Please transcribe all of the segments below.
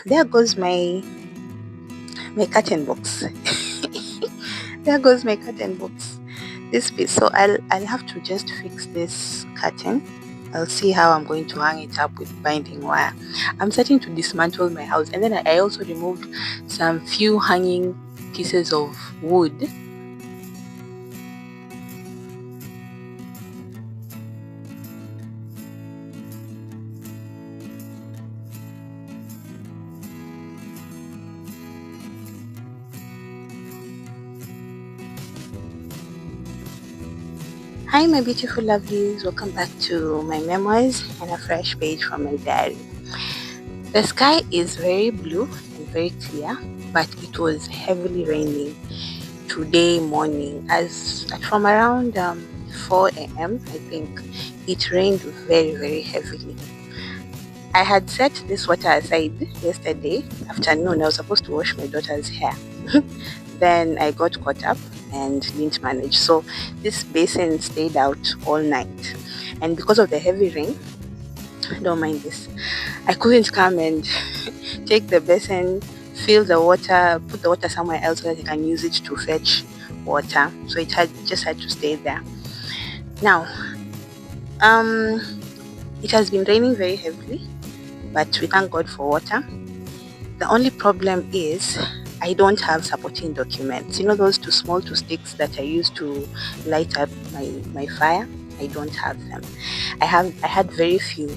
there goes my curtain box. There goes my curtain box. This piece. So I'll have to just fix this curtain. I'll see how I'm going to hang it up with binding wire. I'm starting to dismantle my house, and then I also removed some few hanging pieces of wood. Hi my beautiful lovelies, welcome back to my memoirs and a fresh page from my diary. The sky is very blue and very clear, but it was heavily raining today morning. As from around 4 a.m. I think it rained very heavily. I had set this water aside yesterday afternoon. I was supposed to wash my daughter's hair. Then I got caught up and didn't manage. So this basin stayed out all night. And because of the heavy rain, don't mind this, I couldn't come and take the basin, fill the water, put the water somewhere else so that I can use it to fetch water. So it just had to stay there. Now, it has been raining very heavily, but we thank God for water. The only problem is I don't have supporting documents. You know those two sticks that I use to light up my fire? I don't have them. I had very few,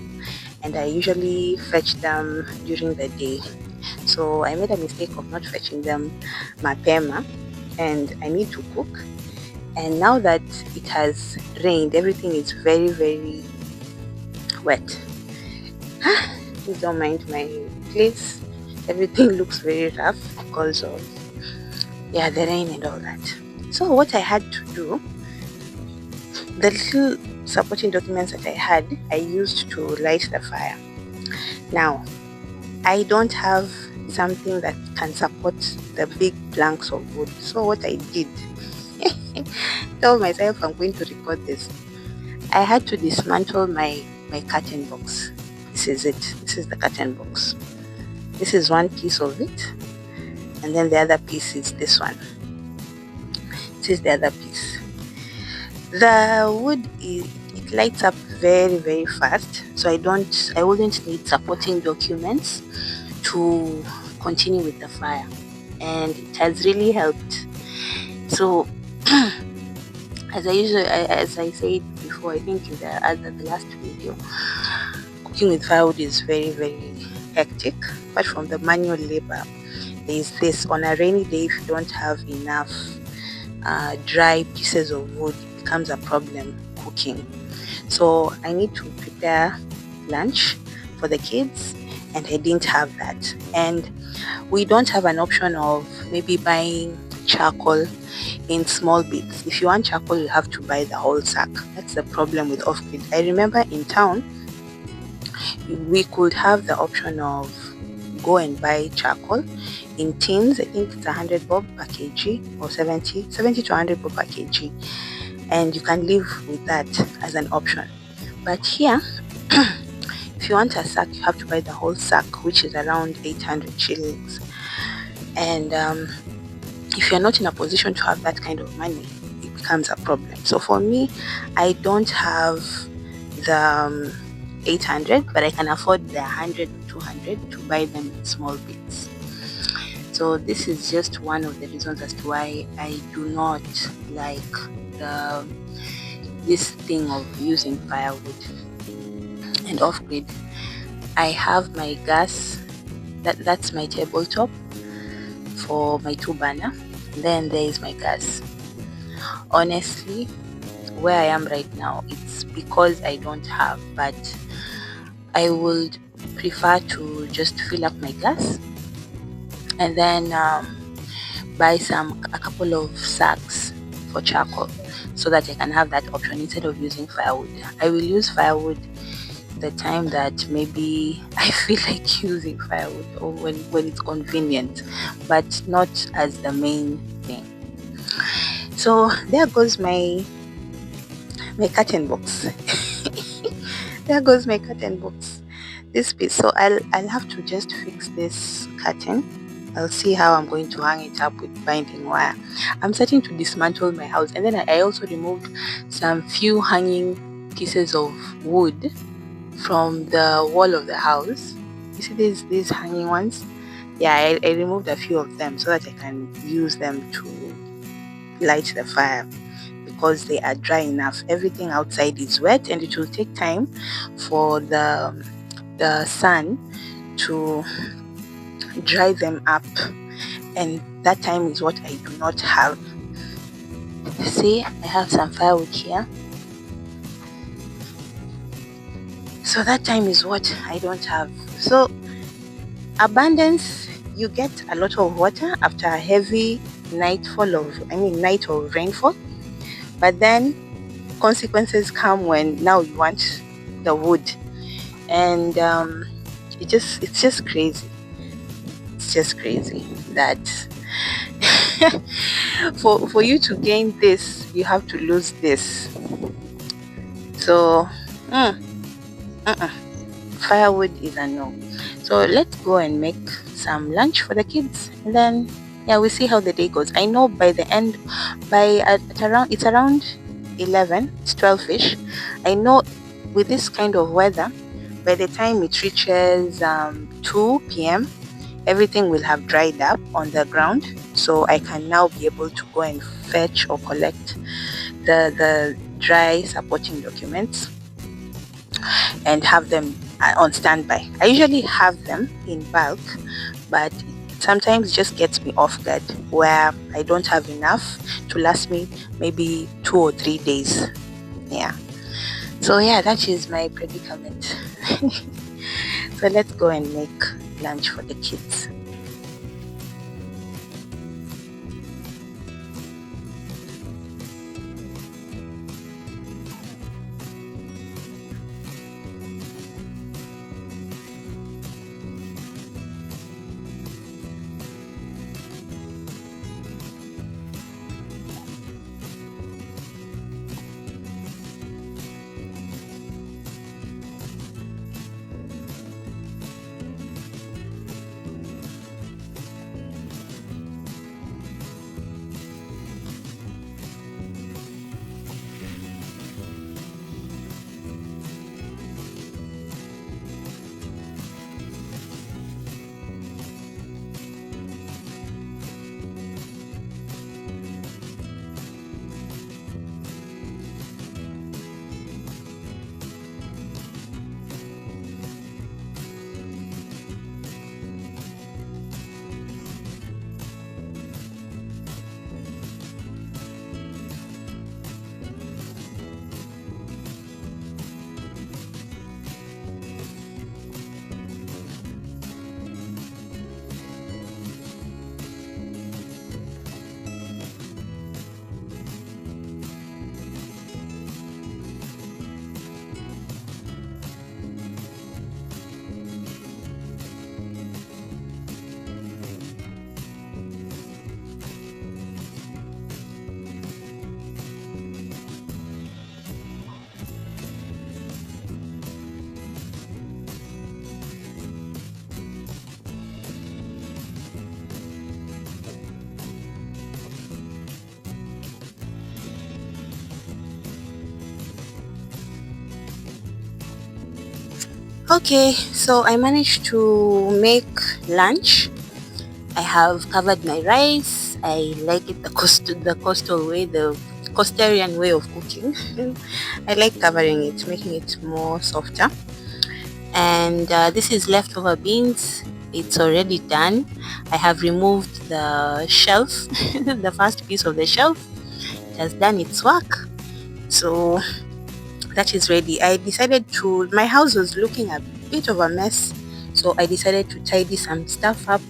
and I usually fetch them during the day. So I made a mistake of not fetching them mapema, and I need to cook. And now that it has rained, everything is very wet. Please don't mind my place. Everything looks very rough because of the rain and all that. So what I had to do, the little supporting documents that I had, I used to light the fire. Now I don't have something that can support the big planks of wood. So what I did, told myself I'm going to record this. I had to dismantle my curtain box. This is it. This is the curtain box. This is one piece of it, and then the other piece is this one. This is the other piece. The wood it lights up very fast, so I wouldn't need supporting documents to continue with the fire, and it has really helped. So as I said before, I think in the last video, cooking with firewood is very hectic. Apart from the manual labor, there is this. On a rainy day, if you don't have enough dry pieces of wood, it becomes a problem cooking. So I need to prepare lunch for the kids, and I didn't have that. And we don't have an option of maybe buying charcoal in small bits. If you want charcoal, you have to buy the whole sack. That's the problem with Offgrid. I remember in town we could have the option of go and buy charcoal in tins. I think it's 100 bob per kg, or 70 to 100 bob per kg, and you can live with that as an option. But here if you want a sack, you have to buy the whole sack, which is around 800 shillings. And if you're not in a position to have that kind of money, it becomes a problem. So for me, I don't have the 800, but I can afford the 100 or 200 to buy them in small bits. So this is just one of the reasons as to why I do not like this thing of using firewood. And Offgrid, I have my gas, that's my tabletop for my 2-burner. Then there is my gas. Honestly, where I am right now, it's because I don't have, but I would prefer to just fill up my gas and then buy a couple of sacks for charcoal, so that I can have that option instead of using firewood. I will use firewood the time that maybe I feel like using firewood, or when it's convenient, but not as the main thing. So there goes my curtain box. There goes my curtain box. this piece. So I'll have to just fix this curtain. I'll see how I'm going to hang it up with binding wire. I'm starting to dismantle my house, and then I also removed some few hanging pieces of wood from the wall of the house. You see these hanging ones? Yeah, I removed a few of them so that I can use them to light the fire, because they are dry enough. Everything outside is wet, and it will take time for the sun to dry them up, and that time is what I do not have. See, I have some firewood here, so that time is what I don't have. So abundance, you get a lot of water after a heavy night of rainfall, but then consequences come when now you want the wood, and it's just crazy. It's just crazy that for you to gain this, you have to lose this. So firewood is a no. So let's go and make some lunch for the kids, and then yeah, we'll see how the day goes. I know by the end, it's around 11, it's 12ish. I know with this kind of weather, by the time it reaches 2 p.m, everything will have dried up on the ground, so I can now be able to go and fetch or collect the dry supporting documents and have them on standby. I usually have them in bulk, but sometimes just gets me off guard where I don't have enough to last me maybe 2 or 3 days. Yeah, so yeah, that is my predicament. So let's go and make lunch for the kids. Okay, so I managed to make lunch. I have covered my rice. I like it the coastal way, the coastarian way of cooking. I like covering it, making it more softer. And this is leftover beans. It's already done. I have removed the shelf, the first piece of the shelf. It has done its work. So that is ready. My house was looking a bit of a mess, so I decided to tidy some stuff up.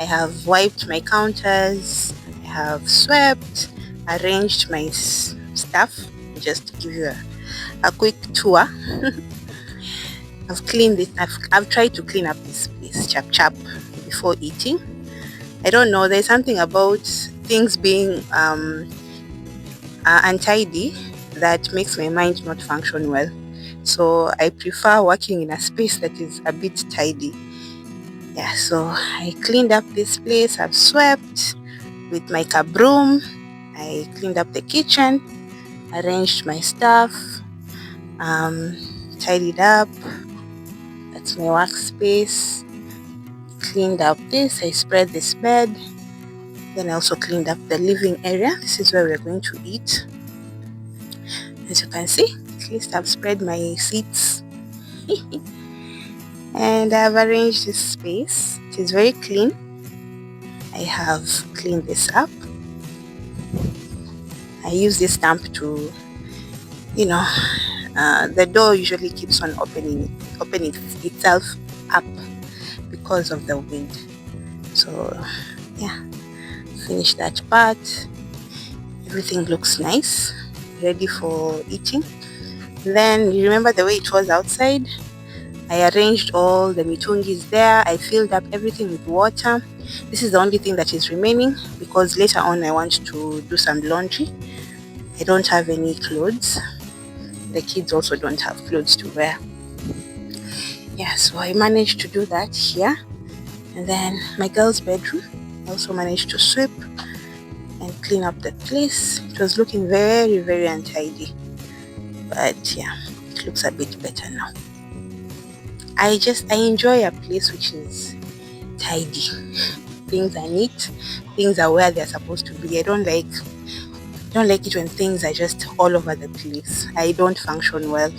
I have wiped my counters, I have swept, arranged my stuff. Just to give you a quick tour. I've cleaned it. I've tried to clean up this place chap before eating. I don't know, there's something about things being untidy that makes my mind not function well. so I prefer working in a space that is a bit tidy. Yeah, so I cleaned up this place. I've swept with my broom. I cleaned up the kitchen, arranged my stuff, tidied up. That's my workspace. Cleaned up this. I spread this bed. Then I also cleaned up the living area. This is where we're going to eat. As you can see, at least I've spread my seats. And I've arranged this space. It is very clean. I have cleaned this up. I use this stamp to, the door usually keeps on opening itself up because of the wind. So yeah, finish that part. Everything looks nice, ready for eating. Then you remember the way it was outside. I arranged all the mitungis there. I filled up everything with water. This is the only thing that is remaining because later on I want to do some laundry. I don't have any clothes. The kids also don't have clothes to wear. Yeah, so I managed to do that here. And then my girl's bedroom, I also managed to sweep and clean up the place. It was looking very, very untidy. But yeah, it looks a bit better now. I enjoy a place which is tidy. Things are neat. Things are where they're supposed to be. I don't like it when things are just all over the place. I don't function well.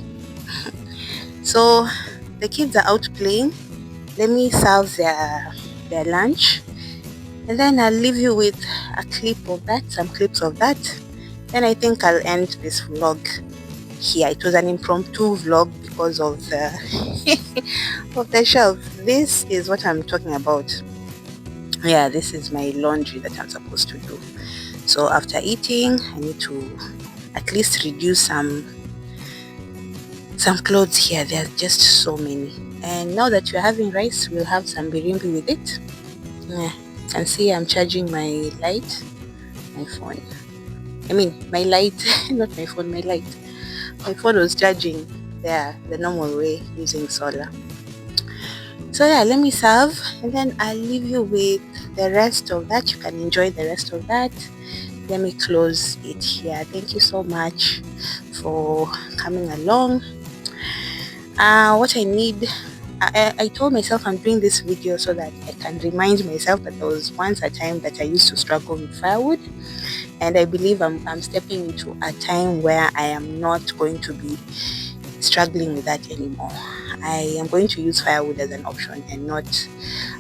So the kids are out playing. Let me serve their lunch, and then I'll leave you with a clip of that, some clips of that. Then I think I'll end this vlog here. It was an impromptu vlog because of the of the shelf. This is what I'm talking about. Yeah, this is my laundry that I'm supposed to do. So after eating, I need to at least reduce some clothes here. There are just so many. And now that we're having rice, we'll have some birimbi with it. Yeah, you can see I'm charging my light, my phone. I mean, my light, not my phone, my light. My phone was charging there the normal way using solar. So yeah, let me serve and then I'll leave you with the rest of that. You can enjoy the rest of that. Let me close it here. Thank you so much for coming along. What I need, I told myself I'm doing this video so that I can remind myself that there was once a time that I used to struggle with firewood, and I believe I'm stepping into a time where I am not going to be struggling with that anymore. I am going to use firewood as an option and not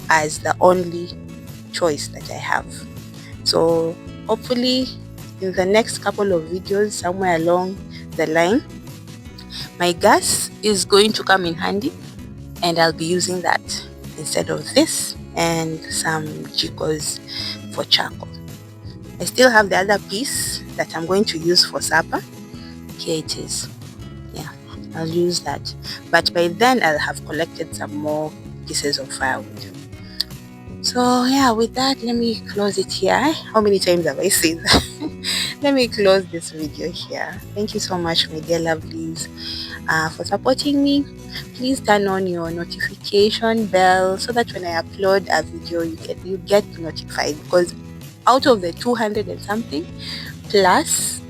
as the only choice that I have. So hopefully in the next couple of videos, somewhere along the line, my gas is going to come in handy and I'll be using that instead of this and some jikos for charcoal. I still have the other piece that I'm going to use for supper. Here it is. Yeah, I'll use that. But by then I'll have collected some more pieces of firewood. So yeah, with that, let me close it here. How many times have I said that? Let me close this video here. Thank you so much, my dear lovelies, for supporting me. Please turn on your notification bell so that when I upload a video, you get notified, because out of the 200 and something plus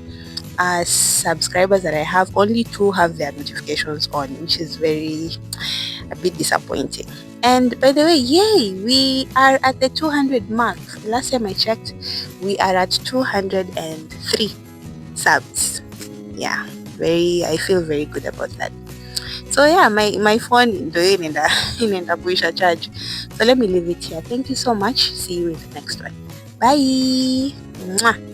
subscribers that I have, only 2 have their notifications on, which is a bit disappointing. And by the way, yay, we are at the 200 mark. Last time I checked, we are at 203 subs. Yeah, I feel very good about that. So yeah, my phone in the charge. So let me leave it here. Thank you so much. See you in the next one. Bye. Mwah.